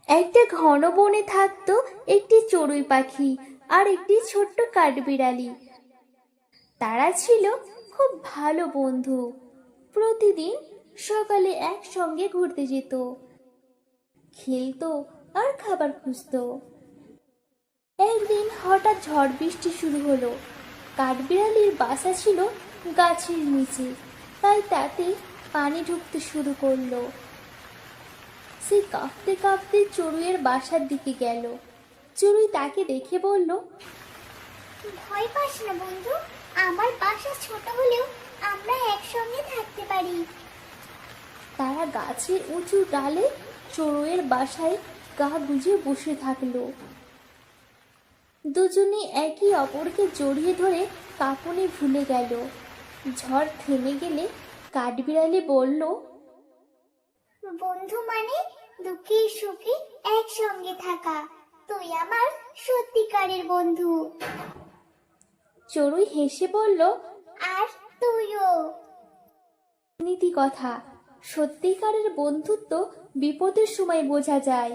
একটা ঘন বনে থাকতো একটি চড়ুই পাখি আর একটি ছোট্ট কাঠবিড়ালি। তারা ছিল খুব ভালো বন্ধু। প্রতিদিন সকালে একসঙ্গে ঘুরতে যেত, খেলতো আর খাবার খুঁজতো। একদিন হঠাৎ ঝড় বৃষ্টি শুরু হলো। কাঠবিড়ালির বাসা ছিল গাছের নিচে, তাই তাতে পানি ঢুকতে শুরু করলো। সে কাঁপতে কাঁপতে চড়ুইয়ের বাসার দিকে গেল। চড়ুই তাকে দেখে বলল, ভয় পাস না বন্ধু, আমার বাসা ছোট হলেও আমরা একসঙ্গে থাকতে পারি। তারা গাছের উঁচু ডালে চড়ুইয়ের বাসায় গা গুজে বসে থাকলো। দুজনে একে অপরকে জড়িয়ে ধরে কাঁপুনি ভুলে গেল। ঝড় থেমে গেলে কাঠবিড়ালি বলল, বন্ধু মানে দুঃখে সুখে একসঙ্গে থাকা, তুই আমার সত্যিকারের বন্ধু। চড়ুই হেসে বলল, আর তুইও। নীতি কথা, সত্যিকারের বন্ধুত্ব বিপদের সময় বোঝা যায়।